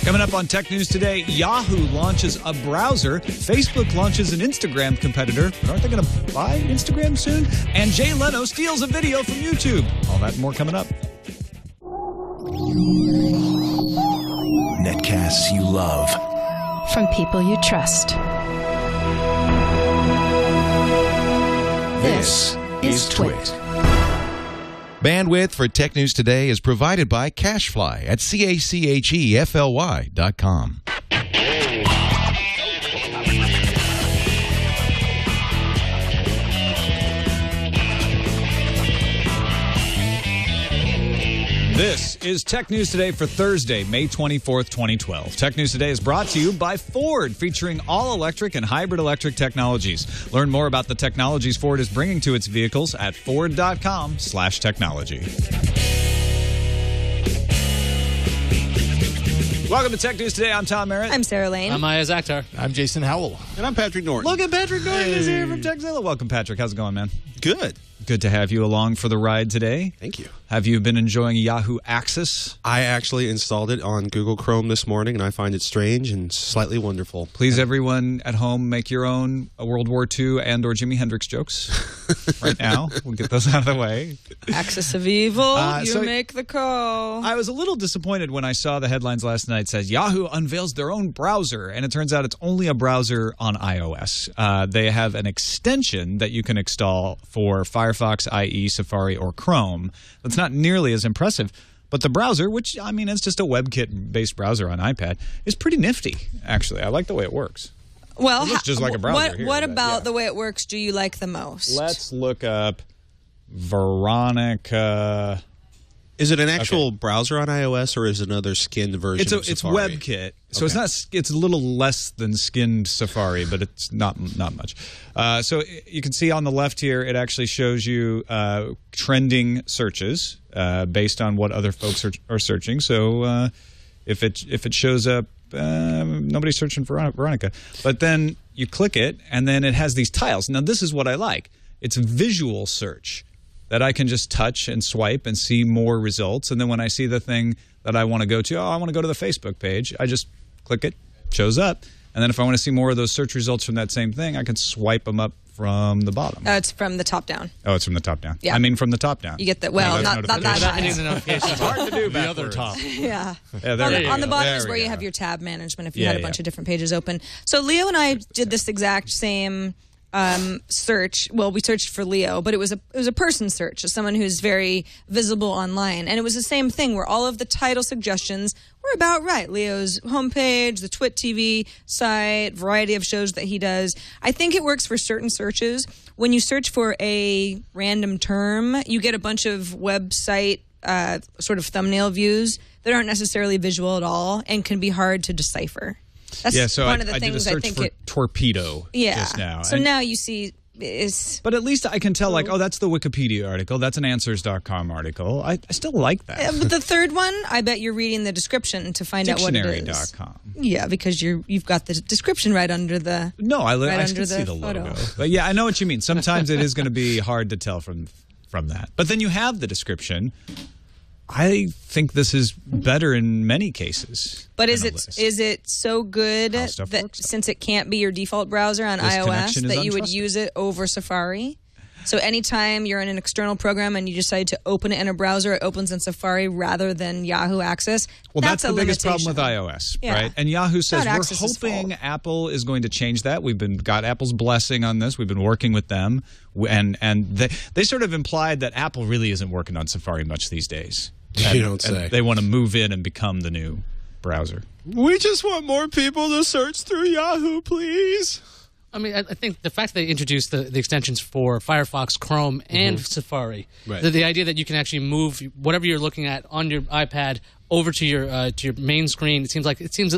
Coming up on Tech News Today, Yahoo launches a browser, Facebook launches an Instagram competitor, but aren't they going to buy Instagram soon? And Jay Leno steals a video from YouTube. All that and more coming up. Netcasts you love. From people you trust. This is TWiT. Bandwidth for Tech News Today is provided by Cachefly at CACHEFLY.com. This is Tech News Today for Thursday, May 24th, 2012. Tech News Today is brought to you by Ford, featuring all-electric and hybrid electric technologies. Learn more about the technologies Ford is bringing to its vehicles at Ford.com/technology. Welcome to Tech News Today. I'm Tom Merritt. I'm Sarah Lane. I'm Iyaz Akhtar. I'm Jason Howell. And I'm Patrick Norton. Look at Patrick Norton is here from Techzilla. Welcome, Patrick. How's it going, man? Good. Good to have you along for the ride today. Thank you. Have you been enjoying Yahoo Axis? I actually installed it on Google Chrome this morning, and I find it strange and slightly wonderful. Please, everyone at home, make your own World War II and or Jimi Hendrix jokes right now. We'll get those out of the way. Axis of evil, so make the call. I was a little disappointed when I saw the headlines last night. It says Yahoo unveils their own browser, and it turns out it's only a browser on iOS. They have an extension that you can install for Firefox, IE, Safari, or Chrome. That's not nearly as impressive. But the browser, which, I mean, it's just a WebKit-based browser on iPad, is pretty nifty, actually. I like the way it works. Well, it looks just like a browser here, what about the way it works do you like the most? Let's look up Veronica. Is it an actual browser on iOS, or is it another skinned version of Safari? It's WebKit, so it's not. It's a little less than skinned Safari, but it's not much. So you can see on the left here, it actually shows you trending searches based on what other folks are searching. So if it shows up, nobody's searching for Veronica, but then you click it, and then it has these tiles. Now this is what I like. It's visual search, that I can just touch and swipe and see more results. And then when I see the thing that I want to go to, I want to go to the Facebook page, I just click it, shows up. And then if I want to see more of those search results from that same thing, I can swipe them up from the bottom. It's from the top down. Oh, it's from the top down. Yeah. I mean from the top down. You get the, well, not that high. It's hard to do the other top. Yeah. On the bottom is where you have your tab management if you had a bunch of different pages open. So Leo and I did this exact same search. Well, we searched for Leo, but it was a person search, as someone who's very visible online, and it was the same thing where all of the title suggestions were about right. Leo's homepage, the TWiT TV site, variety of shows that he does. I think it works for certain searches. When you search for a random term, you get a bunch of website sort of thumbnail views that aren't necessarily visual at all and can be hard to decipher. That's so one of the I things did a search I think for torpedo just now. So now you see But at least I can tell, like, oh, that's the Wikipedia article. That's an Answers.com article. I still like that. But the third one, I bet you're reading the description to find out what it is. Dictionary.com. Yeah, because you've got the description right under the No, I right can see the logo. But yeah, I know what you mean. Sometimes it is going to be hard to tell from that. But then you have the description. I think this is better in many cases. But is it so good that since it can't be your default browser on iOS that you would use it over Safari? So anytime you're in an external program and you decide to open it in a browser, it opens in Safari rather than Yahoo Access. Well, that's the biggest problem with iOS, right? And Yahoo says we're hoping Apple is going to change that. We've got Apple's blessing on this. We've been working with them, and they sort of implied that Apple really isn't working on Safari much these days. You don't say. They want to move in and become the new browser. We just want more people to search through Yahoo, please. I mean, I think the fact that they introduced the extensions for Firefox, Chrome, and Safari, the idea that you can actually move whatever you're looking at on your iPad over to your main screen, it seems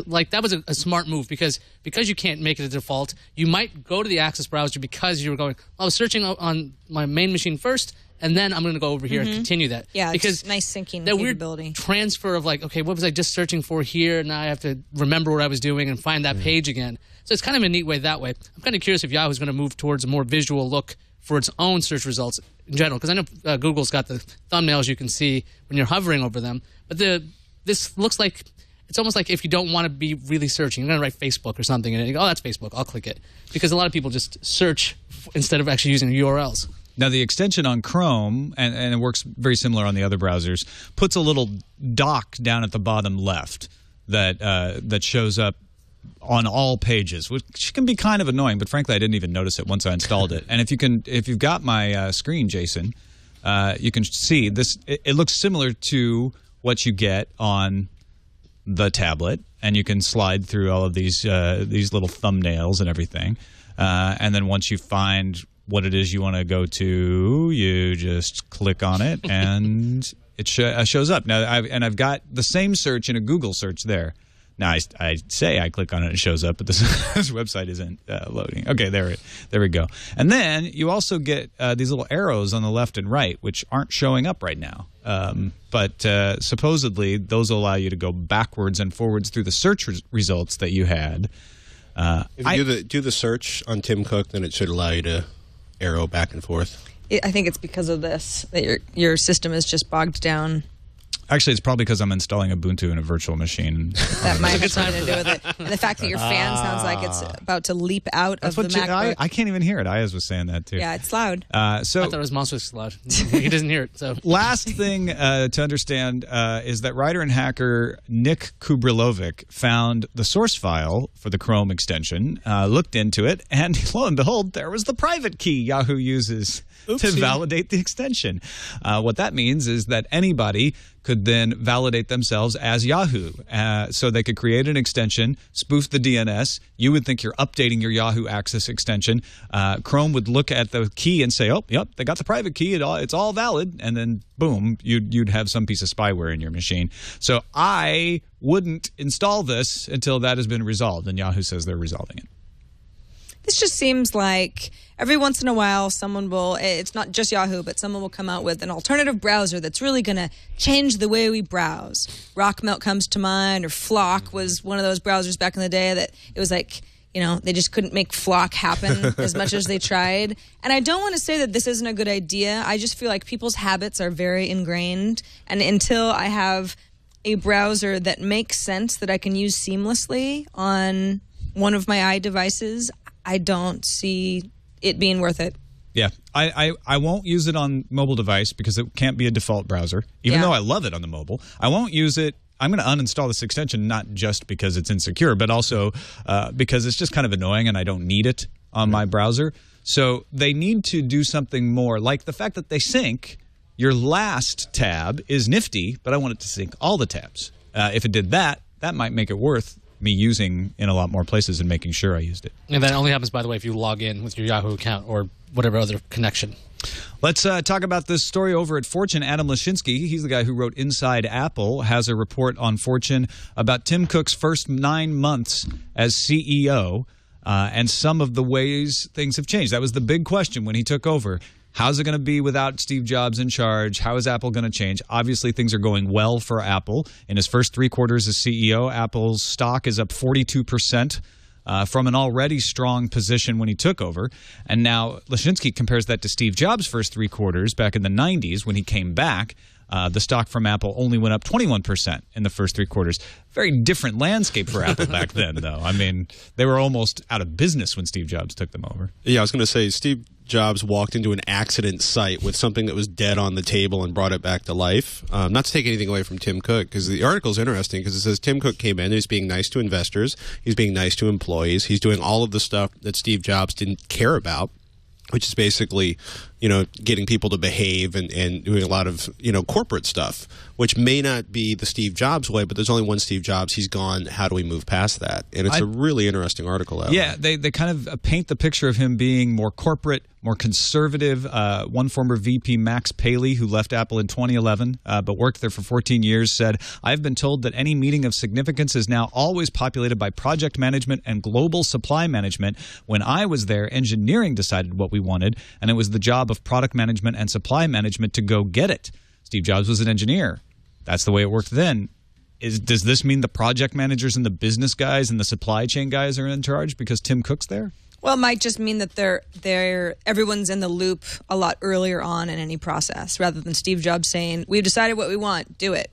like that was a smart move because you can't make it a default. You might go to the Access browser because you were going, I was searching on my main machine first, and then I'm going to go over here and continue that. Yeah, because it's nice syncing that capability. Weird transfer of like, okay, what was I just searching for here? Now I have to remember what I was doing and find that page again. So it's kind of a neat way that way. I'm kind of curious if Yahoo's going to move towards a more visual look for its own search results in general, because I know Google's got the thumbnails you can see when you're hovering over them. But this looks like it's almost like if you don't want to be really searching, you're going to write Facebook or something, and you go, oh, that's Facebook, I'll click it. Because a lot of people just search instead of actually using URLs. Now, the extension on Chrome, and it works very similar on the other browsers, puts a little dock down at the bottom left that shows up on all pages, which can be kind of annoying. But frankly, I didn't even notice it once I installed it. And if you've got my screen, Jason, you can see this. It looks similar to what you get on the tablet, and you can slide through all of these little thumbnails and everything. And then once you find what it is you want to go to, you just click on it, and it shows up. Now, I've got the same search in a Google search there. Now, I say I click on it, it shows up, but this website isn't loading. Okay, there we go. And then you also get these little arrows on the left and right, which aren't showing up right now. But supposedly, those allow you to go backwards and forwards through the search results that you had. If you do the search on Tim Cook, then it should allow you to arrow back and forth. I think it's because of this that your system is just bogged down. Actually, it's probably because I'm installing Ubuntu in a virtual machine. That might have something to do with it. And the fact that your fan sounds like it's about to leap out of the MacBook. I can't even hear it. Iyaz was saying that too. Yeah, it's loud. So I thought it was monstrous loud. He doesn't hear it. So last thing to understand is that writer and hacker Nick Kubrilovic found the source file for the Chrome extension, looked into it, and lo and behold, there was the private key Yahoo uses to validate the extension. What that means is that anybody could then validate themselves as Yahoo. So they could create an extension, spoof the DNS. You would think you're updating your Yahoo Axis extension. Chrome would look at the key and say, oh, yep, they got the private key. It's all valid. And then, boom, you'd have some piece of spyware in your machine. So I wouldn't install this until that has been resolved. And Yahoo says they're resolving it. This just seems like every once in a while someone will, it's not just Yahoo, but someone will come out with an alternative browser that's really going to change the way we browse. Rockmelt comes to mind, or Flock was one of those browsers back in the day that it was like, they just couldn't make Flock happen as much as they tried. And I don't want to say that this isn't a good idea. I just feel like people's habits are very ingrained. And until I have a browser that makes sense that I can use seamlessly on one of my iDevices, I don't see it being worth it. Yeah, I won't use it on mobile device because it can't be a default browser, even though I love it on the mobile. I won't use it. I'm going to uninstall this extension, not just because it's insecure, but also because it's just kind of annoying and I don't need it on my browser. So they need to do something more, like the fact that they sync your last tab is nifty, but I want it to sync all the tabs. If it did that, that might make it worth me using in a lot more places and making sure I used it. And that only happens, by the way, if you log in with your Yahoo account or whatever other connection. Let's talk about this story over at Fortune. Adam Lashinsky, he's the guy who wrote Inside Apple, has a report on Fortune about Tim Cook's first 9 months as CEO and some of the ways things have changed. That was the big question when he took over. How's it going to be without Steve Jobs in charge? How is Apple going to change? Obviously, things are going well for Apple. In his first 3 quarters as CEO, Apple's stock is up 42%. From an already strong position when he took over. And now Lashinsky compares that to Steve Jobs' first 3 quarters back in the 90s when he came back. The stock from Apple only went up 21% in the first 3 quarters. Very different landscape for Apple back then, though. I mean, they were almost out of business when Steve Jobs took them over. Yeah, I was going to say, Steve Jobs walked into an accident site with something that was dead on the table and brought it back to life. Not to take anything away from Tim Cook, because the article is interesting because it says Tim Cook came in, he's being nice to investors, he's being nice to employees, he's doing all of the stuff that Steve Jobs didn't care about, which is basically, getting people to behave and doing a lot of, corporate stuff, which may not be the Steve Jobs way, but there's only one Steve Jobs. He's gone. How do we move past that? And it's a really interesting article. They kind of paint the picture of him being more corporate, more conservative. One former VP, Max Paley, who left Apple in 2011 but worked there for 14 years, said, "I've been told that any meeting of significance is now always populated by project management and global supply management. When I was there, engineering decided what we wanted, and it was the job of product management and supply management to go get it. Steve Jobs was an engineer. That's the way it worked then." Does this mean the project managers and the business guys and the supply chain guys are in charge because Tim Cook's there? Well, it might just mean that everyone's in the loop a lot earlier on in any process, rather than Steve Jobs saying, "We've decided what we want, do it.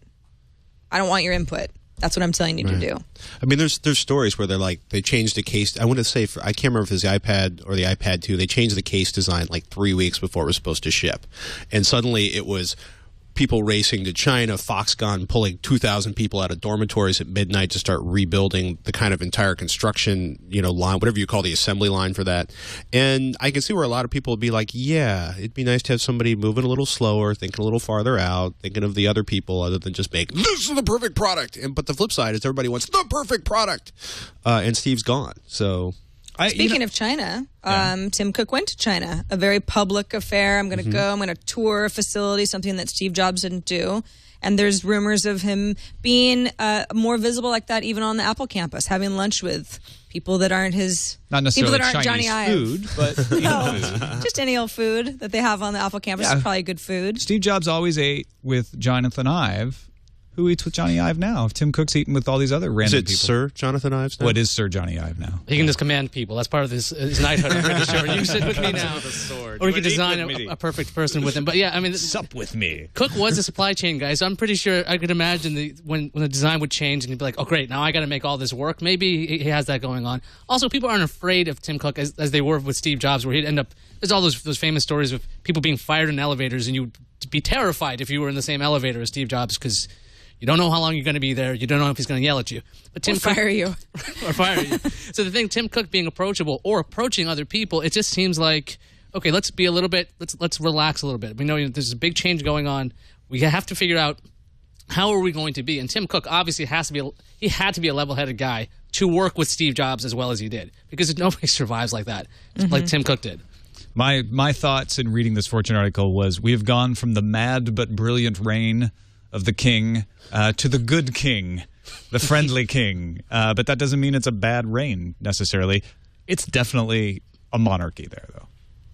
I don't want your input." That's what I'm telling you to do. I mean, there's stories where they changed the case. I want to say, I can't remember if it was the iPad or the iPad 2. They changed the case design like 3 weeks before it was supposed to ship. And suddenly it was people racing to China, Foxconn pulling 2,000 people out of dormitories at midnight to start rebuilding the kind of entire construction, line, whatever you call the assembly line for that. And I can see where a lot of people would be like, yeah, it'd be nice to have somebody moving a little slower, thinking a little farther out, thinking of the other people other than just make, this is the perfect product. But the flip side is everybody wants the perfect product. And Steve's gone. So... Speaking of China, Tim Cook went to China, a very public affair. I'm going to go. I'm going to tour a facility, something that Steve Jobs didn't do. And there's rumors of him being more visible like that even on the Apple campus, having lunch with people that aren't his... Not necessarily people that aren't Chinese Johnny food, but food. Just any old food that they have on the Apple campus is probably good food. Steve Jobs always ate with Jonathan Ive. Who eats with Johnny Ive now? If Tim Cook's eating with all these other random people. Is it Sir Jonathan Ives now? What is Sir Johnny Ive now? He can just command people. That's part of his knighthood, I'm pretty sure. You sit with me now. Or he could design a perfect person with him. But yeah, I mean... Sup with me. Cook was a supply chain guy, so I'm pretty sure I could imagine when the design would change and he'd be like, oh, great, now I got to make all this work. Maybe he has that going on. Also, people aren't afraid of Tim Cook as they were with Steve Jobs, where he'd end up... There's all those famous stories of people being fired in elevators, and you'd be terrified if you were in the same elevator as Steve Jobs because... You don't know how long you're going to be there. You don't know if he's going to yell at you. But Tim Cook, fire you. Or fire you. So the thing, Tim Cook being approachable or approaching other people, it just seems like, okay, let's be a little bit, let's relax a little bit. We know there's a big change going on. We have to figure out how are we going to be. And Tim Cook obviously had to be a level-headed guy to work with Steve Jobs as well as he did. Because nobody survives like that, like Tim Cook did. My thoughts in reading this Fortune article was we have gone from the mad but brilliant reign of the king to the good king, the friendly king. But that doesn't mean it's a bad reign necessarily. It's definitely a monarchy there, though.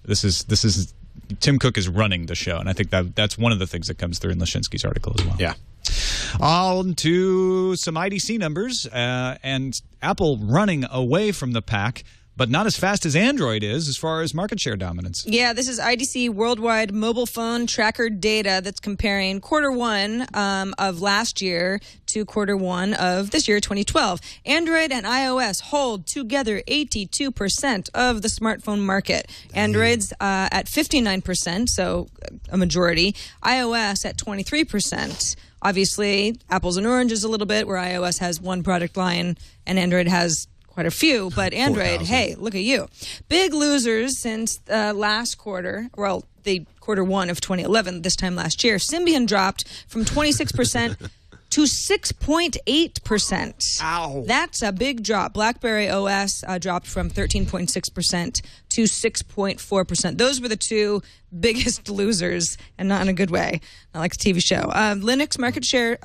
This is Tim Cook is running the show, and I think that's one of the things that comes through in Lashinsky's article as well. Yeah. On to some IDC numbers, and Apple running away from the pack, but not as fast as Android is as far as market share dominance. Yeah, this is IDC worldwide mobile phone tracker data that's comparing quarter one of last year to quarter one of this year, 2012. Android and iOS hold together 82% of the smartphone market. Android's at 59%, so a majority. iOS at 23%. Obviously, apples and oranges a little bit, where iOS has one product line and Android has quite a few, but Android, hey, look at you. Big losers since last quarter, well, the quarter one of 2011, this time last year. Symbian dropped from 26% to 6.8%. Ow. That's a big drop. BlackBerry OS dropped from 13.6% to 6.4%. Those were the two biggest losers, and not in a good way, not like a TV show. Linux market share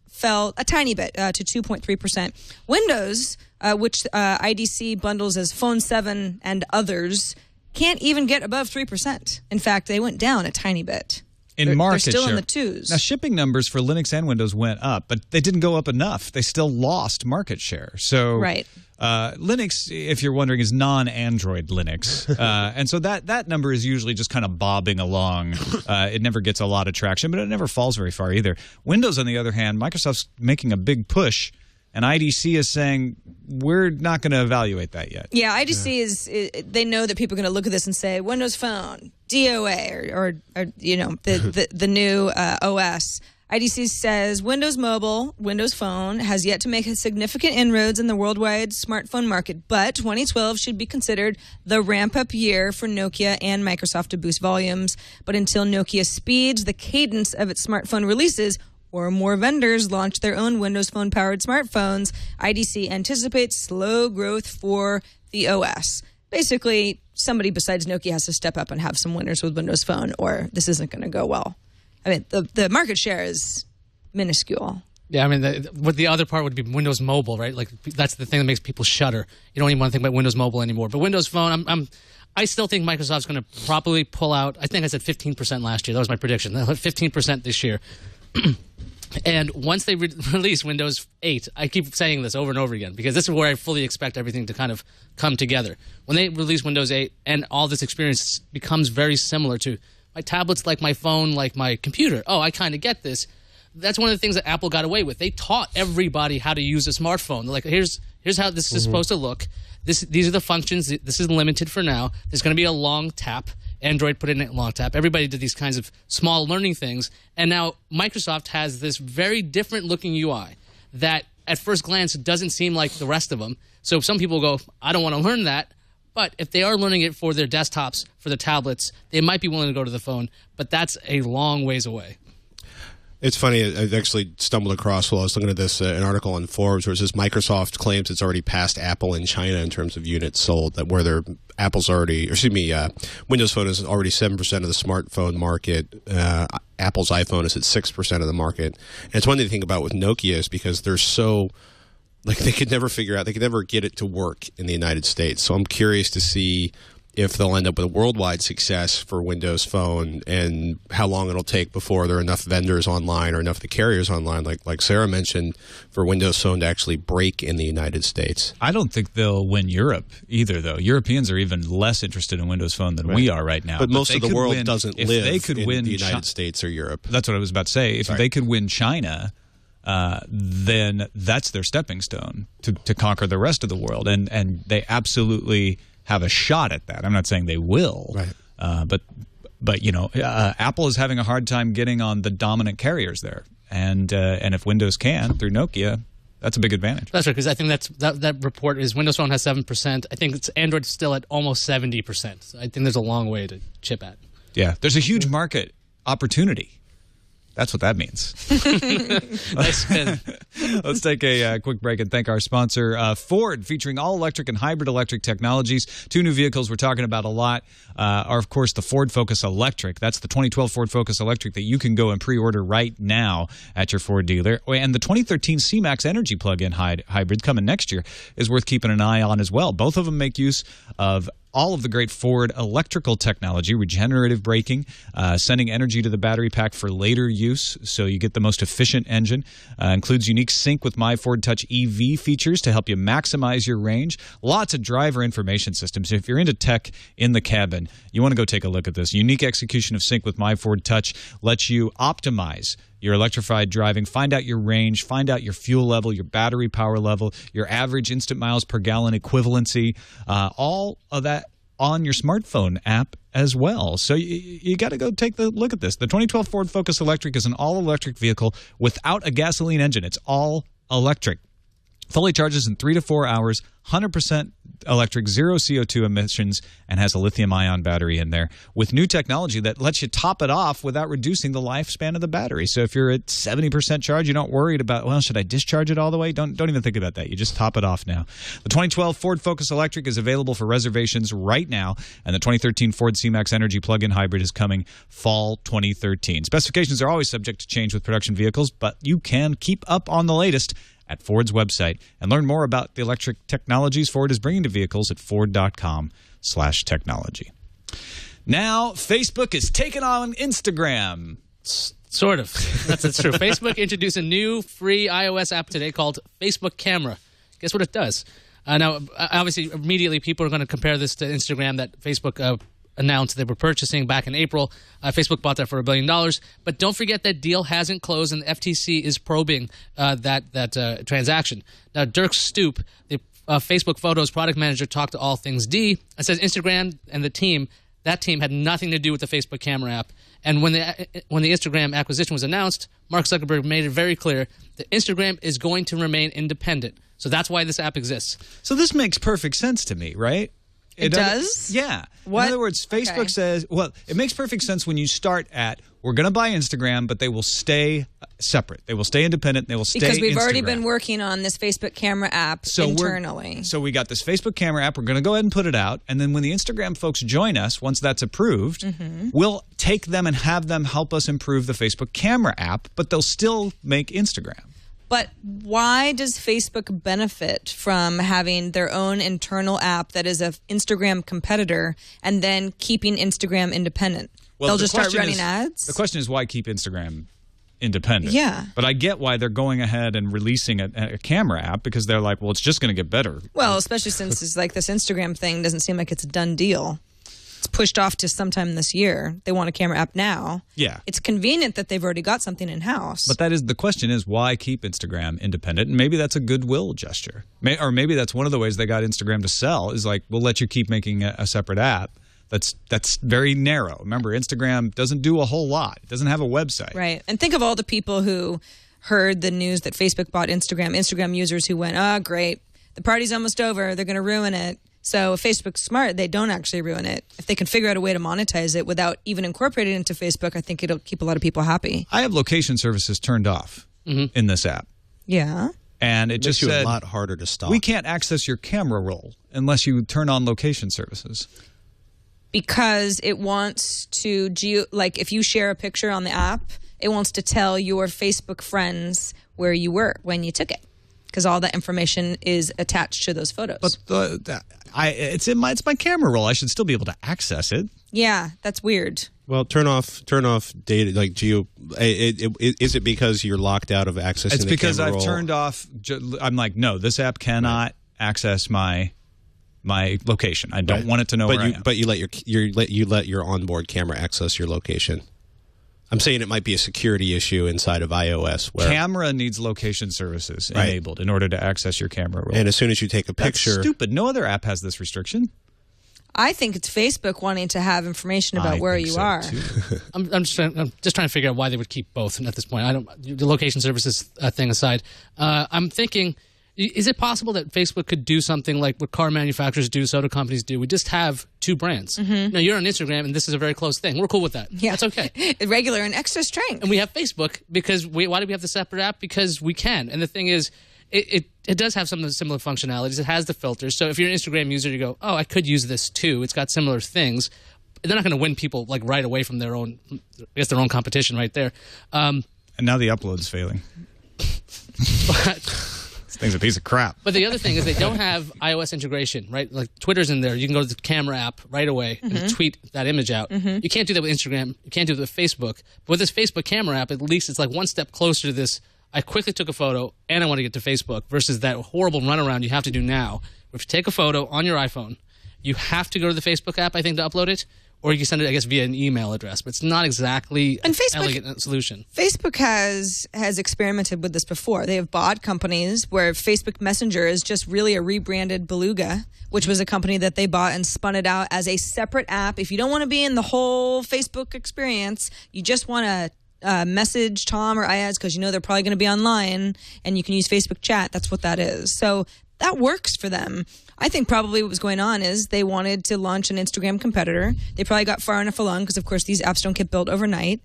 fell a tiny bit to 2.3%. Windows, which IDC bundles as Phone 7 and others, can't even get above 3%. In fact, they went down a tiny bit. They're still share. In the twos. Now, shipping numbers for Linux and Windows went up, but they didn't go up enough. They still lost market share. So right. Linux, if you're wondering, is non-Android Linux. And so that number is usually just kind of bobbing along. It never gets a lot of traction, but it never falls very far either. Windows, on the other hand, Microsoft's making a big push, and IDC is saying, we're not going to evaluate that yet. Yeah, IDC they know that people are going to look at this and say, Windows Phone, DOA, or the new OS. IDC says Windows Mobile, Windows Phone, has yet to make a significant inroads in the worldwide smartphone market, but 2012 should be considered the ramp-up year for Nokia and Microsoft to boost volumes. But until Nokia speeds the cadence of its smartphone releases, or more vendors launch their own Windows Phone-powered smartphones, IDC anticipates slow growth for the OS. Basically, somebody besides Nokia has to step up and have some winners with Windows Phone, or this isn't going to go well. I mean, the market share is minuscule. Yeah, I mean, the other part would be Windows Mobile, right? Like, that's the thing that makes people shudder. You don't even want to think about Windows Mobile anymore. But Windows Phone, I still think Microsoft's going to probably pull out, I think I said 15% last year. That was my prediction. They'll hit 15% this year. And once they release Windows 8, I keep saying this over and over again because this is where I fully expect everything to kind of come together. When they release Windows 8 and all this experience becomes very similar to my tablet's like my phone, like my computer. Oh, I kind of get this. that's one of the things that Apple got away with. They taught everybody how to use a smartphone. They're like, here's how this is supposed to look. These are the functions. This is limited for now. There's going to be a long tap. Android put in a long tap. Everybody did these kinds of small learning things. And now Microsoft has this very different looking UI that at first glance doesn't seem like the rest of them. So some people go, I don't want to learn that. But if they are learning it for their desktops, for the tablets, they might be willing to go to the phone. But that's a long ways away. It's funny, I actually stumbled across while I was looking at this an article on Forbes where it says Microsoft claims it's already passed Apple in China in terms of units sold, that where Windows Phone is already 7% of the smartphone market. Apple's iPhone is at 6% of the market. And it's one thing to think about with Nokia is because they're so, like, they could never get it to work in the United States. So I'm curious to see if they'll end up with a worldwide success for Windows Phone and how long it'll take before there are enough vendors online or enough of the carriers online, like Sarah mentioned, for Windows Phone to actually break in the United States. I don't think they'll win Europe either, though. Europeans are even less interested in Windows Phone than we are right now. But most of the world doesn't live in the United States or Europe. That's what I was about to say. If they could win China, then that's their stepping stone to conquer the rest of the world. And they absolutely have a shot at that. I'm not saying they will, right. But you know, Apple is having a hard time getting on the dominant carriers there, and if Windows can through Nokia, that's a big advantage. That's right, because I think that report is Windows Phone has 7%. I think it's Android still at almost 70%. So I think there's a long way to chip at. Yeah, there's a huge market opportunity. That's what that means. Let's take a quick break and thank our sponsor, Ford, featuring all-electric and hybrid electric technologies. Two new vehicles we're talking about a lot are, of course, the Ford Focus Electric. That's the 2012 Ford Focus Electric that you can go and pre-order right now at your Ford dealer. And the 2013 C-Max Energy plug-in hybrid coming next year is worth keeping an eye on as well. Both of them make use of all of the great Ford electrical technology, regenerative braking, sending energy to the battery pack for later use so you get the most efficient engine. Includes unique sync with My Ford Touch EV features to help you maximize your range. Lots of driver information systems. If you're into tech in the cabin, you want to go take a look at this. Unique execution of sync with My Ford Touch lets you optimize your electrified driving, find out your range, find out your fuel level, your battery power level, your average instant miles per gallon equivalency, all of that on your smartphone app as well. So you got to go take a look at this. The 2012 Ford Focus Electric is an all-electric vehicle without a gasoline engine. It's all electric. Fully charges in 3 to 4 hours, 100% electric, zero CO2 emissions, and has a lithium-ion battery in there with new technology that lets you top it off without reducing the lifespan of the battery. So if you're at 70% charge, you're not worried about, well, should I discharge it all the way? Don't even think about that. You just top it off now. The 2012 Ford Focus Electric is available for reservations right now, and the 2013 Ford C-Max Energy plug-in hybrid is coming fall 2013. Specifications are always subject to change with production vehicles, but you can keep up on the latest at Ford's website and learn more about the electric technologies Ford is bringing to vehicles at ford.com/technology. Now, Facebook is taking on Instagram. Sort of. That's true. Facebook introduced a new free iOS app today called Facebook Camera. Guess what it does? Now, obviously, immediately people are going to compare this to Instagram that Facebook announced they were purchasing back in April. Facebook bought that for $1 billion. But don't forget that deal hasn't closed, and the FTC is probing that transaction. Now, Dirk Stoop, the Facebook Photos product manager, talked to All Things D and says Instagram and that team had nothing to do with the Facebook camera app. And when the Instagram acquisition was announced, Mark Zuckerberg made it very clear that Instagram is going to remain independent. So that's why this app exists. So this makes perfect sense to me, right? It does? Yeah. What? In other words, Facebook says, well, it makes perfect sense when you start at, we're going to buy Instagram, but they will stay separate. They will stay independent. They will stay because we've Instagram. already been working on this Facebook camera app internally. So we got this Facebook camera app. We're going to go ahead and put it out. And then when the Instagram folks join us, once that's approved, we'll take them and have them help us improve the Facebook camera app, but they'll still make Instagram. But why does Facebook benefit from having their own internal app that is an Instagram competitor and then keeping Instagram independent? Well, they'll just start running ads? The question is why keep Instagram independent? Yeah. But I get why they're going ahead and releasing a camera app because they're like, well, it's just going to get better. Well, especially since it's like this Instagram thing doesn't seem like it's a done deal. It's pushed off to sometime this year. They want a camera app now. Yeah. It's convenient that they've already got something in-house. But the question is, why keep Instagram independent? And maybe that's a goodwill gesture. Or maybe that's one of the ways they got Instagram to sell, is like, we'll let you keep making a separate app. That's very narrow. Remember, Instagram doesn't do a whole lot. It doesn't have a website. Right. And think of all the people who heard the news that Facebook bought Instagram users who went, oh, great, the party's almost over. They're going to ruin it. So if Facebook's smart, they don't actually ruin it. If they can figure out a way to monetize it without even incorporating it into Facebook, I think it'll keep a lot of people happy. I have location services turned off in this app. Yeah. And it just said, a lot harder to stop. We can't access your camera roll unless you turn on location services. Because it wants to, like if you share a picture on the app, it wants to tell your Facebook friends where you were when you took it. Because all that information is attached to those photos. But it's my camera roll. I should still be able to access it. Yeah, that's weird. Well, turn off data like geo. Is it because you're locked out of accessing? It's the because camera I've roll? turned off. I'm like, no, this app cannot access my location. I don't want it to know where I am. But you let your onboard camera access your location. I'm saying it might be a security issue inside of iOS. Where camera needs location services enabled in order to access your camera roll. And as soon as you take a picture... That's stupid. No other app has this restriction. I think it's Facebook wanting to have information about where you are. I'm just trying to figure out why they would keep both at this point. The location services thing aside, I'm thinking... Is it possible that Facebook could do something like what car manufacturers do, soda companies do? We just have two brands. Now, you're on Instagram, and this is a very close thing. We're cool with that. Yeah. That's okay. Regular and extra strength. And we have Facebook because why do we have the separate app? Because we can. And the thing is, it does have some of the similar functionalities. It has the filters. So if you're an Instagram user, you go, oh, I could use this too. It's got similar things. They're not going to win people like right away from their own competition right there. And now the upload's failing. This thing's a piece of crap. But the other thing is they don't have iOS integration, right? Like Twitter's in there. You can go to the camera app right away and tweet that image out. You can't do that with Instagram. You can't do that with Facebook. But with this Facebook camera app, at least it's like one step closer to this. I quickly took a photo and I want to get to Facebook versus that horrible runaround you have to do now. If you take a photo on your iPhone, you have to go to the Facebook app, I think, to upload it. Or you can send it, I guess, via an email address. But it's not exactly an elegant solution. Facebook has experimented with this before. They have bought companies where Facebook Messenger is just really a rebranded Beluga, which was a company that they bought and spun it out as a separate app. If you don't want to be in the whole Facebook experience, you just want to message Tom or Iyaz because you know they're probably going to be online and you can use Facebook chat. That's what that is. So that works for them. I think probably what was going on is they wanted to launch an Instagram competitor. They probably got far enough along because, of course, these apps don't get built overnight.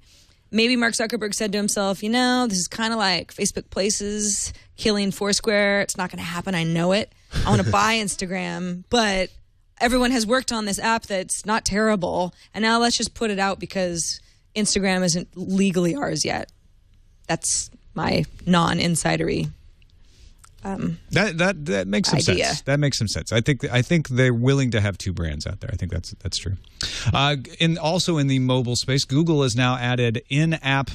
Maybe Mark Zuckerberg said to himself, this is kind of like Facebook Places killing Foursquare. It's not going to happen. I know it. I want to buy Instagram, but everyone has worked on this app that's not terrible. And now let's just put it out because Instagram isn't legally ours yet. That's my non-insidery that makes some sense. That makes some sense. I think they're willing to have two brands out there. I think that's true. Also in the mobile space, Google has now added in-app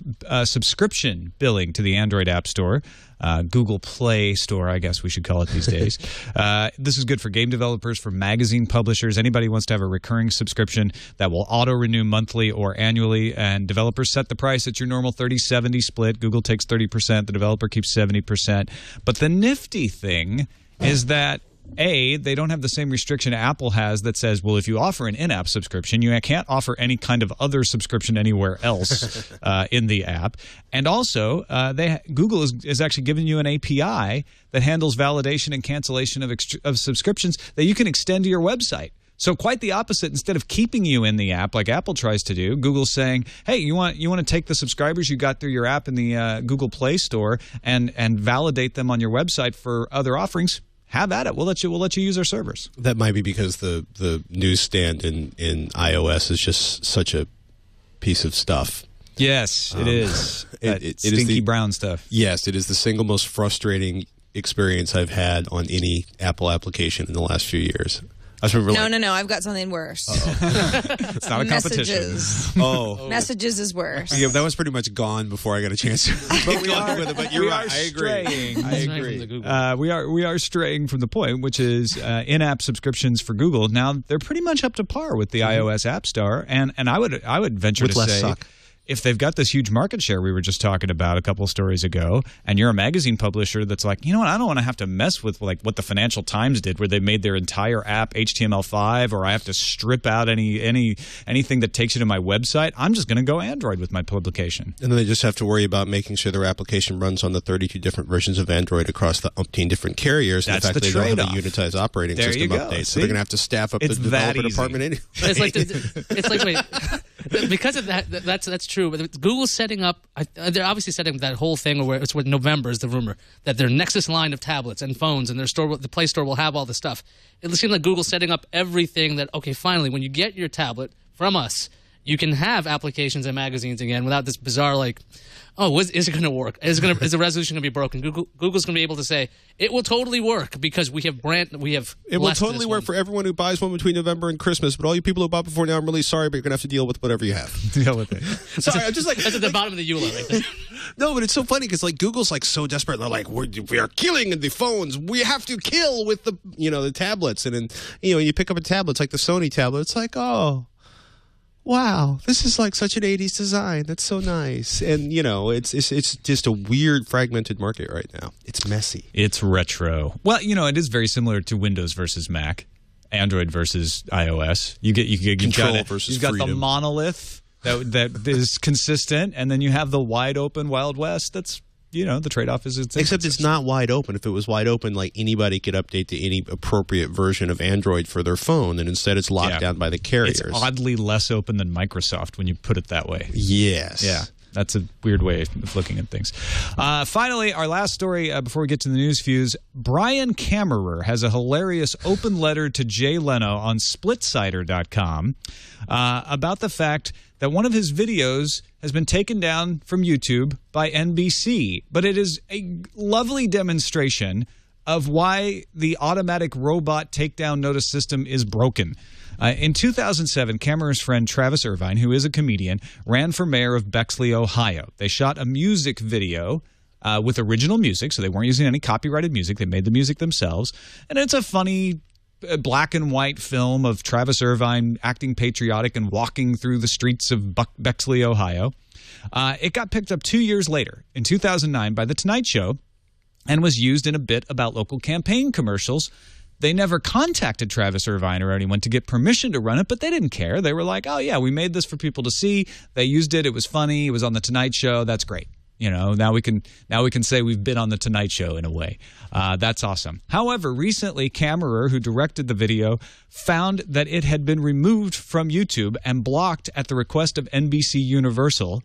subscription billing to the Android App Store. Google Play Store, I guess we should call it these days. This is good for game developers, for magazine publishers. Anybody who wants to have a recurring subscription that will auto-renew monthly or annually, and developers set the price at your normal 30-70 split. Google takes 30%, the developer keeps 70%. But the nifty thing is that they don't have the same restriction Apple has that says, well, if you offer an in-app subscription, you can't offer any kind of other subscription anywhere else in the app. And also, Google is actually giving you an API that handles validation and cancellation of subscriptions that you can extend to your website. So quite the opposite. Instead of keeping you in the app like Apple tries to do, Google's saying, hey, you want to take the subscribers you got through your app in the Google Play Store and validate them on your website for other offerings? Have at it. We'll let you use our servers. That might be because the newsstand in iOS is just such a piece of stuff. Yes, it is. It stinky brown stuff. Yes, it is the single most frustrating experience I've had on any Apple application in the last few years. I just remember No. I've got something worse. It's not a competition. Messages. Messages is worse. Yeah, that was pretty much gone before I got a chance to get going with it. But you're right. I agree. We are straying from the point, which is in-app subscriptions for Google. Now they're pretty much up to par with the iOS App Store, and I would venture with to less say. suck. If they've got this huge market share we were just talking about a couple of stories ago, and you're a magazine publisher that's like, you know what, I don't want to have to mess with like what the Financial Times did, where they made their entire app HTML5, or I have to strip out anything that takes you to my website. I'm just going to go Android with my publication. And then they just have to worry about making sure their application runs on the 32 different versions of Android across the umpteen different carriers. That's and the fact the they don't have a trade-off. unitized operating There system you go. update. See? So they're going to have to staff up It's the developer that easy. department anyway. It's like wait, because of that's true. But Google's setting up. They're obviously setting up that whole thing where it's what November is the rumor that their Nexus line of tablets and phones and their store, the Play Store will have all the stuff. It seems like Google's setting up everything that finally when you get your tablet from us, you can have applications and magazines again without this bizarre is it going to work? Is the resolution going to be broken? Google's going to be able to say it will totally work because we have It will totally work for everyone who buys one between November and Christmas, but all you people who bought before now, I'm really sorry, but you're going to have to deal with whatever you have. Deal with it. Sorry, I'm just like that's at the bottom of the EULA right there. No, but it's so funny because Google's so desperate. They're like, we are killing the phones. We have to kill with the tablets, and then you pick up a tablet, it's like the Sony tablet. It's like, oh. Wow, this is like such an 80s design. That's so nice. And, it's just a weird fragmented market right now. It's messy. It's retro. Well, it is very similar to Windows versus Mac, Android versus iOS. You've got the monolith that is consistent, and then you have the wide open Wild West that's the trade-off is except it's not wide open. If it was wide open, anybody could update to any appropriate version of Android for their phone, and instead it's locked down by the carriers. It's oddly less open than Microsoft when you put it that way. Yes. Yeah. That's a weird way of looking at things. Finally, our last story before we get to the news fuse. Brian Kammerer has a hilarious open letter to Jay Leno on splitsider.com about the fact that one of his videos has been taken down from YouTube by NBC. But it is a lovely demonstration of why the automatic robot takedown notice system is broken. In 2007, Kammerer's friend Travis Irvine, who is a comedian, ran for mayor of Bexley, Ohio. They shot a music video with original music, so they weren't using any copyrighted music. They made the music themselves. And it's a funny black and white film of Travis Irvine acting patriotic and walking through the streets of Bexley, Ohio. It got picked up 2 years later, in 2009, by The Tonight Show and was used in a bit about local campaign commercials. They never contacted Travis Irvine or anyone to get permission to run it, but they didn't care. They were like, oh, yeah, we made this for people to see. They used it. It was funny. It was on The Tonight Show. That's great. Now we can say we've been on The Tonight Show in a way. That's awesome. However, recently, Kammerer, who directed the video, found that it had been removed from YouTube and blocked at the request of NBC Universal.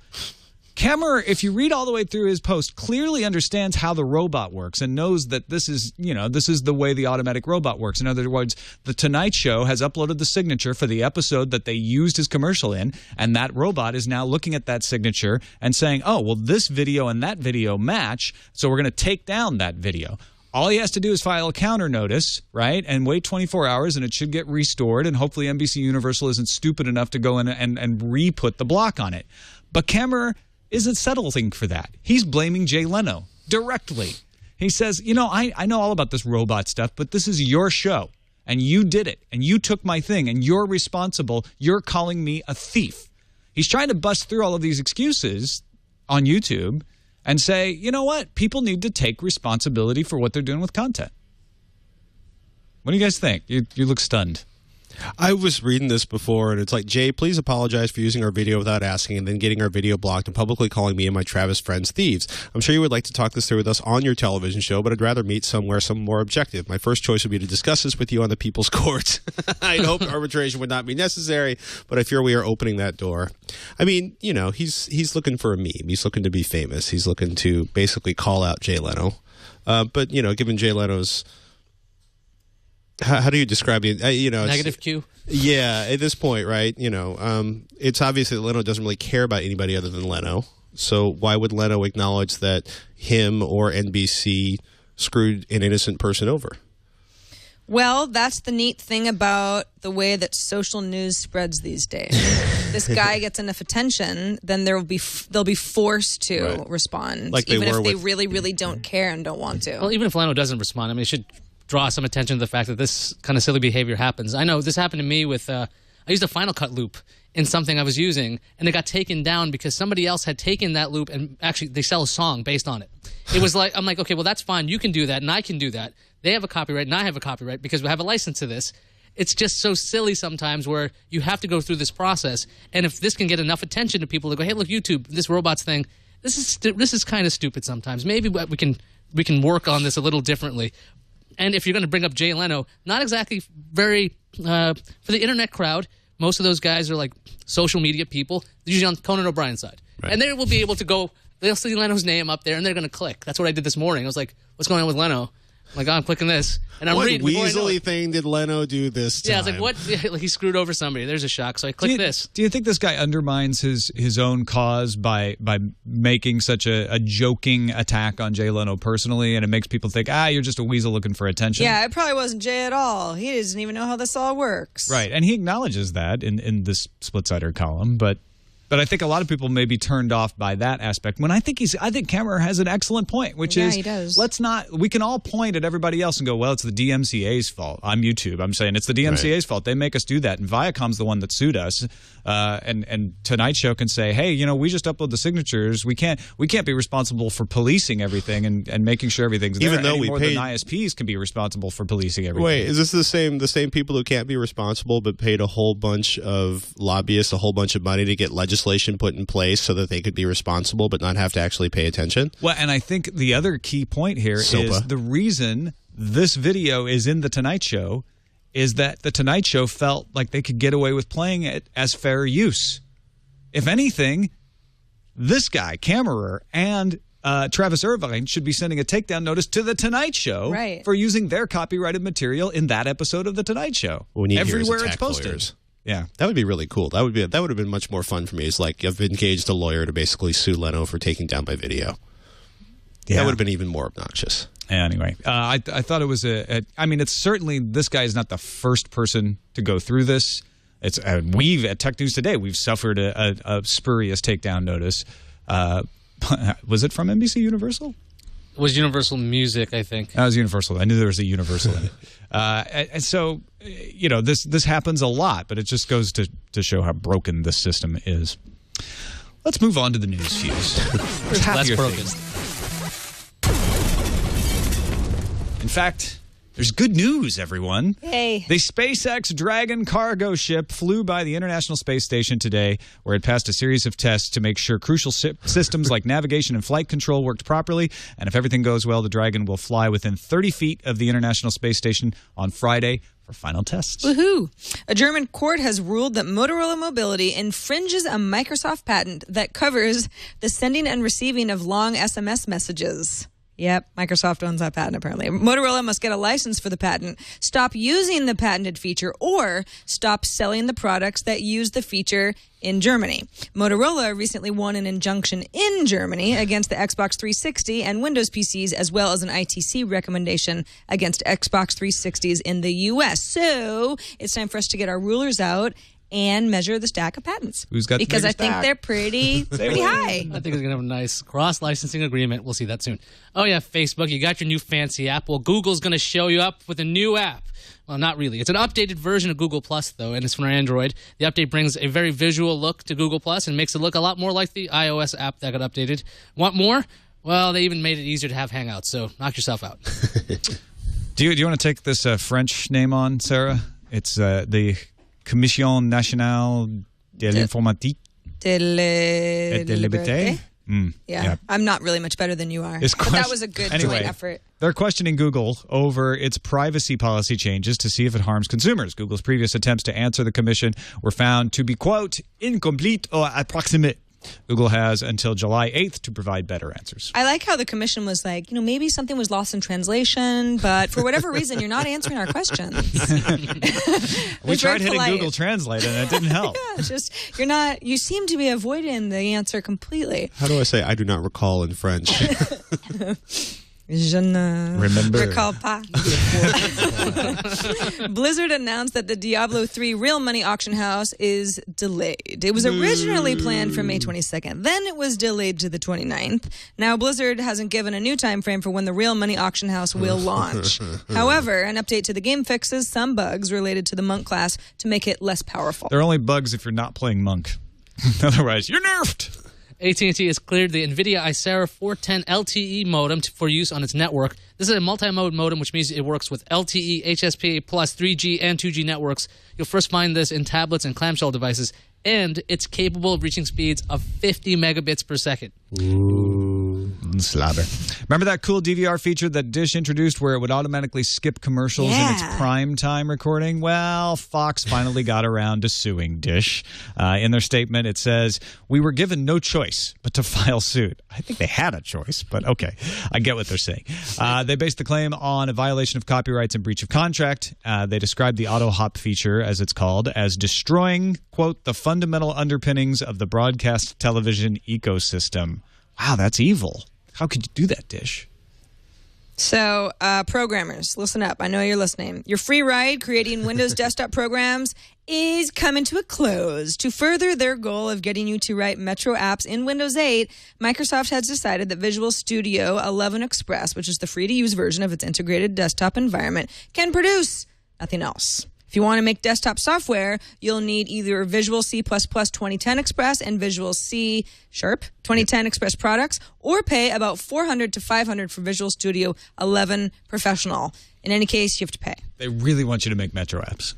Kammerer, if you read all the way through his post, clearly understands how the robot works and knows that this is the way the automatic robot works. In other words, The Tonight Show has uploaded the signature for the episode that they used his commercial in, and that robot is now looking at that signature and saying, oh, well, this video and that video match, so we're going to take down that video. All he has to do is file a counter notice, right, and wait 24 hours, and it should get restored, and hopefully NBC Universal isn't stupid enough to go in and re-put the block on it. But Kammerer isn't settling for that. He's blaming Jay Leno directly. He says, I know all about this robot stuff, but this is your show, and you did it, and you took my thing, and you're responsible. You're calling me a thief. He's trying to bust through all of these excuses on YouTube and say, you know what? People need to take responsibility for what they're doing with content. What do you guys think? You look stunned. I was reading this before, and it's like, Jay, please apologize for using our video without asking and then getting our video blocked and publicly calling me and my Travis friends thieves. I'm sure you would like to talk this through with us on your television show, but I'd rather meet somewhere some more objective. My first choice would be to discuss this with you on the people's courts. I'd hope arbitration would not be necessary, but I fear we are opening that door. I mean, he's looking for a meme. He's looking to be famous. He's looking to basically call out Jay Leno. But, given Jay Leno's... How do you describe it? Negative Q? Yeah, at this point, right? It's obvious that Leno doesn't really care about anybody other than Leno. So why would Leno acknowledge that him or NBC screwed an innocent person over? Well, that's the neat thing about the way that social news spreads these days. This guy gets enough attention, then they'll be forced to respond, like even if they really, really don't care and don't want to. Well, even if Leno doesn't respond, I mean, it should draw some attention to the fact that this kind of silly behavior happens. I know this happened to me with I used a Final Cut loop in something I was using, and it got taken down because somebody else had taken that loop, and actually they sell a song based on it. It was like, I'm like, okay, well, that's fine. You can do that, and I can do that. They have a copyright, and I have a copyright because we have a license to this. It's just so silly sometimes where you have to go through this process, and if this can get enough attention to people to go, hey, look, YouTube, this robots thing, this is kind of stupid sometimes. Maybe we can work on this a little differently. And if you're going to bring up Jay Leno, not exactly very for the internet crowd. Most of those guys are like social media people, usually on Conan O'Brien's side. Right. And they will be able to go, they'll see Leno's name up there, and they're going to click. That's what I did this morning. I was like, what's going on with Leno? I'm like, oh, I'm clicking this. And I'm reading. What weaselly thing did Leno do this time? Yeah, I was like, what? Like, he screwed over somebody. There's a shock. So I clicked this. Do you think this guy undermines his own cause by making such a joking attack on Jay Leno personally, and it makes people think, you're just a weasel looking for attention? Yeah, it probably wasn't Jay at all. He doesn't even know how this all works. Right, and he acknowledges that in this split-sider column, but I think a lot of people may be turned off by that aspect. When I think Kammerer has an excellent point, which is, he does. we can all point at everybody else and go, well, it's the DMCA's fault. I'm YouTube. I'm saying it's the DMCA's fault. They make us do that. And Viacom's the one that sued us. And Tonight Show can say, hey, we just upload the signatures. We can't be responsible for policing everything and making sure everything's there. Even though more than ISPs can be responsible for policing everything. Wait, is this the same people who can't be responsible but paid a whole bunch of lobbyists a whole bunch of money to get legislation put in place so that they could be responsible but not have to actually pay attention? Well, and I think the other key point here is the reason this video is in The Tonight Show is that The Tonight Show felt like they could get away with playing it as fair use. If anything, this guy, Kammerer, and Travis Irvine should be sending a takedown notice to The Tonight Show for using their copyrighted material in that episode of The Tonight Show. Everywhere it's posted. Lawyers. Yeah, that would be really cool. That would have been much more fun for me. It's like I've engaged a lawyer to basically sue Leno for taking down my video. Yeah, that would have been even more obnoxious. Anyway, I thought it was it's certainly, this guy is not the first person to go through this. It's we've at Tech News Today we've suffered a spurious takedown notice. Was it from NBC Universal? It was Universal Music, I think. That was Universal. I knew there was a Universal in it. And so, this happens a lot, but it just goes to show how broken this system is. Let's move on to the news fuse. Less broken. In fact, there's good news, everyone. Hey. The SpaceX Dragon cargo ship flew by the International Space Station today, where it passed a series of tests to make sure crucial systems like navigation and flight control worked properly. And if everything goes well, the Dragon will fly within 30 feet of the International Space Station on Friday for final tests. Woohoo! A German court has ruled that Motorola Mobility infringes a Microsoft patent that covers the sending and receiving of long SMS messages. Yep, Microsoft owns that patent, apparently. Motorola must get a license for the patent, stop using the patented feature, or stop selling the products that use the feature in Germany. Motorola recently won an injunction in Germany against the Xbox 360 and Windows PCs, as well as an ITC recommendation against Xbox 360s in the U.S. So it's time for us to get our rulers out and measure the stack of patents. Who's got the because I stack? think they're pretty high. I think it's going to have a nice cross-licensing agreement. We'll see that soon. Oh, yeah, Facebook, you got your new fancy app. Well, Google's going to show you up with a new app. Well, not really. It's an updated version of Google Plus, though, and it's for Android. The update brings a very visual look to Google Plus and makes it look a lot more like the iOS app that got updated. Want more? Well, they even made it easier to have Hangouts, so knock yourself out. Do you want to take this French name on, Sarah? It's the Commission Nationale de l'Informatique et de Liberté. Yeah, I'm not really much better than you are. But that was a good joint effort. They're questioning Google over its privacy policy changes to see if it harms consumers. Google's previous attempts to answer the commission were found to be, quote, incomplete or approximate. Google has until July 8th to provide better answers. I like how the commission was like, maybe something was lost in translation, but for whatever reason, you're not answering our questions. We tried hitting Google Translate and it didn't help. Yeah, it's just, you seem to be avoiding the answer completely. How do I say I do not recall in French? Je ne recall pas. Blizzard announced that the Diablo 3 real money auction house is delayed. It was originally planned for May 22nd. Then it was delayed to the 29th. Now, Blizzard hasn't given a new time frame for when the real money auction house will launch. However, an update to the game fixes some bugs related to the Monk class to make it less powerful. They're only bugs if you're not playing Monk. Otherwise, you're nerfed. AT&T has cleared the Nvidia Iyaz 410 LTE modem for use on its network. This is a multi-mode modem, which means it works with LTE, HSPA+, 3G, and 2G networks. You'll first find this in tablets and clamshell devices, and it's capable of reaching speeds of 50 megabits per second. Slobber. Remember that cool DVR feature that Dish introduced where it would automatically skip commercials in its prime time recording? Well, Fox finally got around to suing Dish. In their statement, it says, "We were given no choice but to file suit." I think they had a choice, but okay. I get what they're saying. They based the claim on a violation of copyrights and breach of contract. They described the auto hop feature, as it's called, as destroying, quote, "the fundamental underpinnings of the broadcast television ecosystem." Wow, that's evil. How could you do that, Dish? So, programmers, listen up. I know you're listening. Your free ride creating Windows desktop programs is coming to a close. To further their goal of getting you to write Metro apps in Windows 8, Microsoft has decided that Visual Studio 11 Express, which is the free-to-use version of its integrated desktop environment, can produce nothing else. If you want to make desktop software, you'll need either Visual C++ 2010 Express and Visual C# 2010 Express products, or pay about $400 to $500 for Visual Studio 11 Professional. In any case, you have to pay. They really want you to make Metro apps.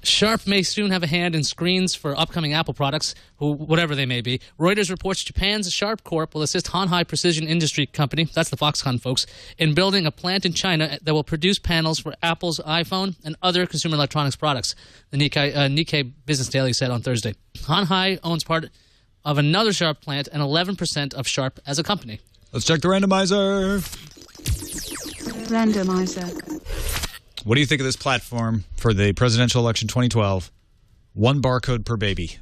Sharp may soon have a hand in screens for upcoming Apple products, whatever they may be. Reuters reports Japan's Sharp Corp will assist Hanhai Precision Industry Company, that's the Foxconn folks, in building a plant in China that will produce panels for Apple's iPhone and other consumer electronics products, the Nikkei Business Daily said on Thursday. Hanhai owns part of another Sharp plant and 11% of Sharp as a company. Let's check the randomizer. Randomizer. What do you think of this platform for the presidential election 2012? One barcode per baby.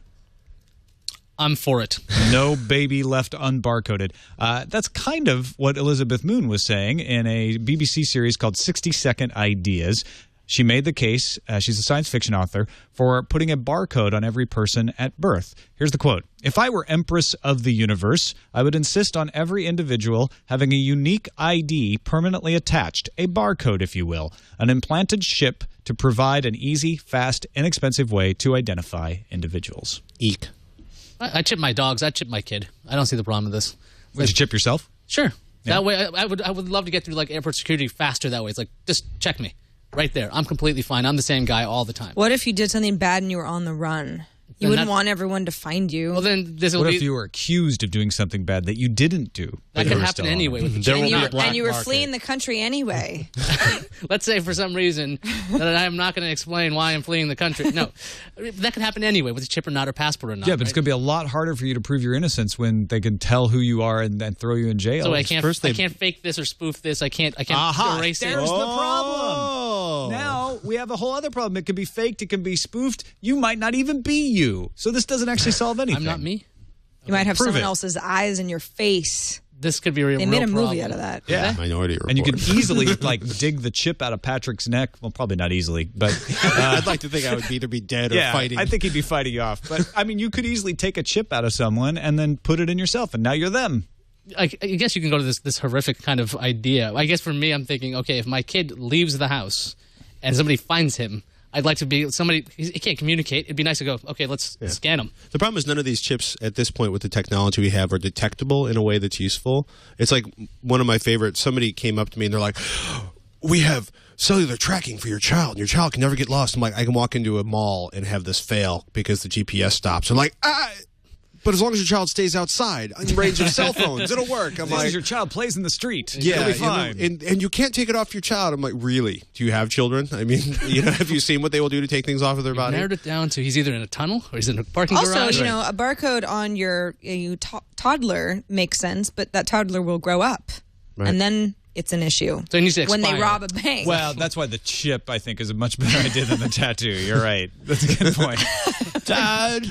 I'm for it. No baby left unbarcoded. That's kind of what Elizabeth Moon was saying in a BBC series called 60-Second Ideas. She made the case, she's a science fiction author, for putting a barcode on every person at birth. Here's the quote. "If I were Empress of the universe, I would insist on every individual having a unique ID permanently attached, a barcode, if you will, an implanted chip to provide an easy, fast, inexpensive way to identify individuals." Eek. I chip my dogs. I chip my kid. I don't see the problem with this. Would you chip yourself? Sure. Yeah. That way, I would love to get through like airport security faster that way. It's like, just check me. Right there. I'm completely fine. I'm the same guy all the time. What if you did something bad and you were on the run? You wouldn't want everyone to find you. Well, then this will What be... if you were accused of doing something bad that you didn't do? That could happen anyway. With the and you were fleeing the country anyway. Let's say for some reason that I'm not going to explain why I'm fleeing the country. No, that could happen anyway with a chip or not, or passport or not. Yeah, but it's going to be a lot harder for you to prove your innocence when they can tell who you are and then throw you in jail. So I can't fake this or spoof this. I can't erase it. There's the problem. Now we have a whole other problem. It can be faked. It can be spoofed. You might not even be you. So this doesn't actually solve anything. I'm not me. You might have someone else's eyes in your face. This could be a real problem. They made a movie out of that. Yeah. Minority Report. And you could easily like dig the chip out of Patrick's neck. Well, probably not easily, but I'd like to think I would either be dead or fighting. I think he'd be fighting you off. But I mean, you could easily take a chip out of someone and then put it in yourself, and now you're them. I guess you can go to this horrific kind of idea. I guess for me, I'm thinking, okay, if my kid leaves the house and somebody finds him, I'd like to be somebody. He can't communicate. It'd be nice to go, okay, let's scan him. The problem is none of these chips at this point with the technology we have are detectable in a way that's useful. It's like one of my favorites. Somebody came up to me and they're like, "We have cellular tracking for your child, and your child can never get lost." I'm like, I can walk into a mall and have this fail because the GPS stops. I'm like, but as long as your child stays outside in range of cell phones, it'll work. I'm like, your child plays in the street. Yeah, it'll be fine. And you can't take it off your child. I'm like, really? Do you have children? I mean, have you seen what they will do to take things off of their body? Narrowed it down to he's either in a tunnel or he's in a parking garage. Also, a barcode on your toddler makes sense, but that toddler will grow up, and then it's an issue. So it needs to when they expire. rob a bank. Well, that's why the chip, I think, is a much better idea than the tattoo. You're right. That's a good point. Dad,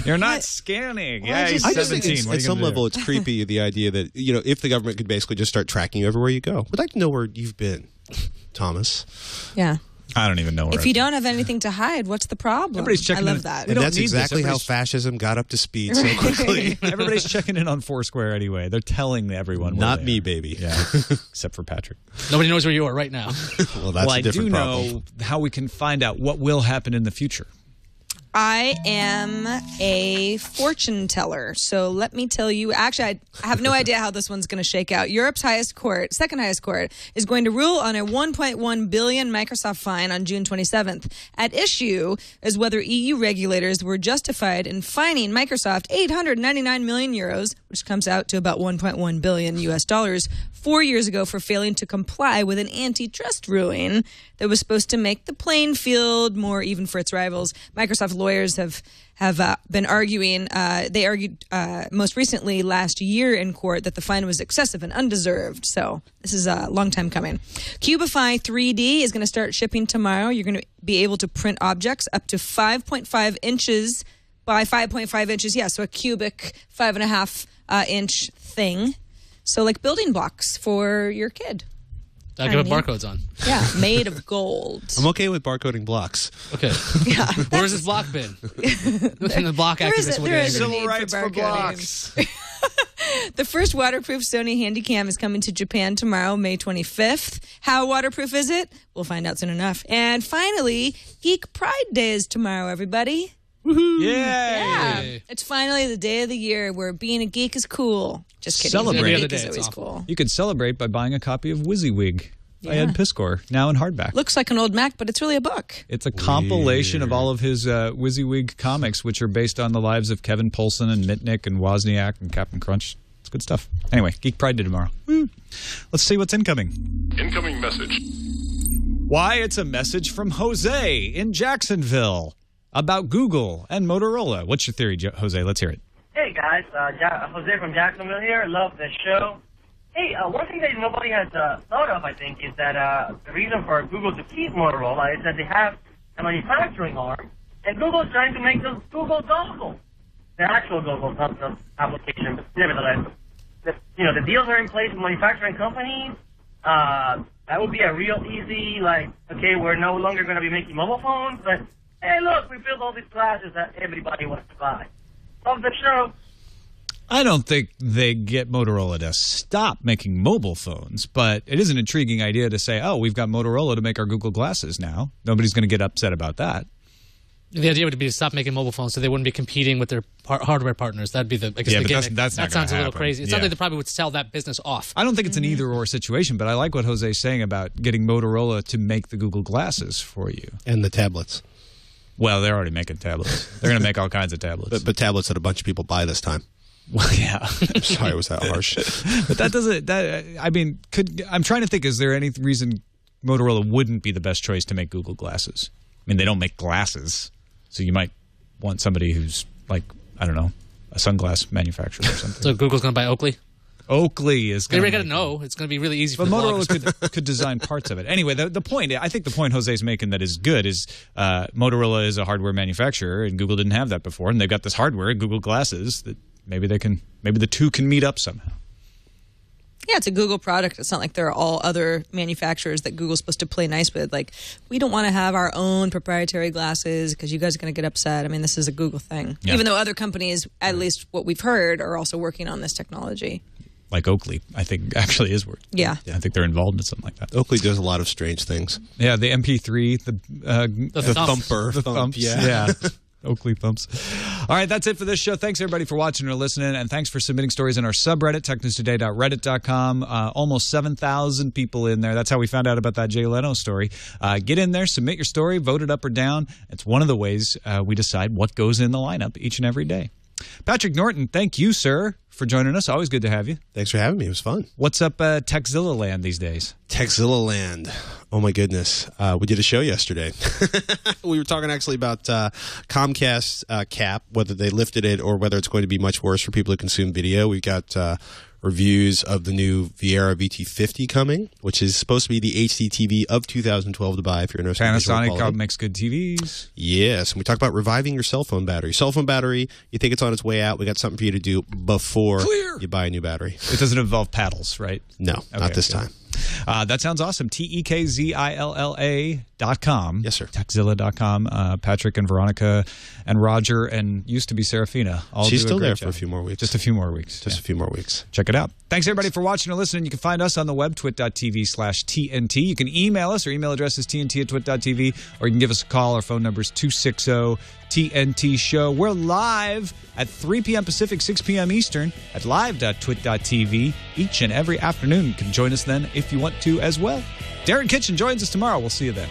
you're not scanning. Yeah, he's 17. At some level, it's creepy, the idea that, if the government could basically just start tracking you everywhere you go. We'd like to know where you've been, Thomas. Yeah. I don't even know where. If you don't have anything to hide, what's the problem? Everybody's checking I love in. that. And that's exactly how fascism got up to speed so quickly. Everybody's checking in on Foursquare anyway. They're telling everyone. Not me, baby. Yeah, except for Patrick. Nobody knows where you are right now. Well, that's a different problem. I do know how we can find out what will happen in the future. I am a fortune teller, so let me tell you. Actually, I have no idea how this one's going to shake out. Europe's highest court, second highest court, is going to rule on a 1.1 billion Microsoft fine on June 27th. At issue is whether EU regulators were justified in fining Microsoft 899 million euros, which comes out to about 1.1 billion US dollars, 4 years ago for failing to comply with an antitrust ruling that was supposed to make the playing field more even for its rivals. Microsoft lawyers have been arguing. They argued most recently last year in court that the fine was excessive and undeserved. So this is a long time coming. Cubify 3D is going to start shipping tomorrow. You're going to be able to print objects up to 5.5 inches by 5.5 inches. Yeah, so a cubic 5.5 inch thing. So like building blocks for your kid. I can put barcodes on. Yeah, made of gold. I'm okay with barcoding blocks. Okay. Yeah, Where's this block been? The block activist would there is a angry. need rights for blocks. The first waterproof Sony Handycam is coming to Japan tomorrow, May 25th. How waterproof is it? We'll find out soon enough. And finally, Geek Pride Day is tomorrow, everybody. Yay! Yeah, it's finally the day of the year where being a geek is cool. Just kidding. Celebrate. Being a geek is always cool. You could celebrate by buying a copy of WYSIWYG by Ed Piskor, now in hardback. Looks like an old Mac, but it's really a book. It's a compilation of all of his WYSIWYG comics, which are based on the lives of Kevin Poulsen and Mitnick and Wozniak and Captain Crunch. It's good stuff. Anyway, Geek Pride Day tomorrow. Let's see what's incoming. Incoming message. Why, it's a message from Jose in Jacksonville about Google and Motorola. What's your theory, Jose? Let's hear it. Hey, guys. Jose from Jacksonville here. Love the show. Hey, one thing that nobody has thought of, I think, is that the reason for Google to keep Motorola is that they have a manufacturing arm, and Google's trying to make the Google dongle. The actual Google application, but nevertheless, the deals are in place with manufacturing companies. That would be a real easy, okay, we're no longer going to be making mobile phones, but hey, look, we built all these glasses that everybody wants to buy. Love the show. I don't think they get Motorola to stop making mobile phones, but it is an intriguing idea to say, oh, we've got Motorola to make our Google glasses now. Nobody's going to get upset about that. The idea would be to stop making mobile phones so they wouldn't be competing with their hardware partners. That'd be the but gimmick. that's not that sounds a little happen. crazy. It sounds like they probably would sell that business off. I don't think it's an either-or situation, but I like what Jose's saying about getting Motorola to make the Google glasses for you. And the tablets. Well, they're already making tablets. They're going to make all kinds of tablets. But tablets that a bunch of people buy this time. Well, yeah. I'm sorry, was that harsh? But that doesn't. I'm trying to think. Is there any reason Motorola wouldn't be the best choice to make Google glasses? I mean, they don't make glasses, so you might want somebody who's like, I don't know, a sunglass manufacturer or something. So Google's going to buy Oakley? Oakley is going to. They got to know. It's going to be really easy for But the Motorola could design parts of it. Anyway, the point, I think the point Jose's making that is good is Motorola is a hardware manufacturer, and Google didn't have that before, and they've got this hardware, Google glasses, that maybe the two can meet up somehow. Yeah, it's a Google product. It's not like there are all other manufacturers that Google's supposed to play nice with. Like, we don't want to have our own proprietary glasses because you guys are going to get upset. I mean, this is a Google thing. Yeah. Even though other companies, at least what we've heard, are also working on this technology. Like Oakley, I think, actually is working. Yeah. I think they're involved in something like that. Oakley does a lot of strange things. Yeah, the MP3, the thumper. The thumps. Yeah. Oakley thumps. All right, that's it for this show. Thanks, everybody, for watching or listening, and thanks for submitting stories in our subreddit, technewstoday.reddit.com. Almost 7,000 people in there. That's how we found out about that Jay Leno story. Get in there, submit your story, vote it up or down. It's one of the ways we decide what goes in the lineup each and every day. Patrick Norton, thank you, sir, for joining us. Always good to have you. Thanks for having me. It was fun. What's up Techzilla land these days? Techzilla land. Oh, my goodness. We did a show yesterday. We were talking actually about Comcast cap, whether they lifted it or whether it's going to be much worse for people who consume video. We've got reviews of the new Viera VT50 coming, which is supposed to be the HD TV of 2012 to buy if you're interested in visual quality. Panasonic makes good TVs. Yes, and we talked about reviving your cell phone battery. Cell phone battery, you think it's on its way out. We got something for you to do before you buy a new battery. It doesn't involve paddles, right? No, not this time. That sounds awesome. TEKZILLA.com. Yes, sir. Techzilla.com. Patrick and Veronica and Roger and used to be Serafina. She's still there job. for a few more weeks. Just a few more weeks. Just a few more weeks. Check it out. Thanks, everybody, for watching or listening. You can find us on the web, twit.tv/TNT. You can email us. Our email address is tnt@twit.tv, or you can give us a call. Our phone number is 260-TNT Show. We're live at 3 p.m. Pacific, 6 p.m. Eastern at live.twit.tv each and every afternoon. You can join us then if you want to as well. Darren Kitchen joins us tomorrow. We'll see you then.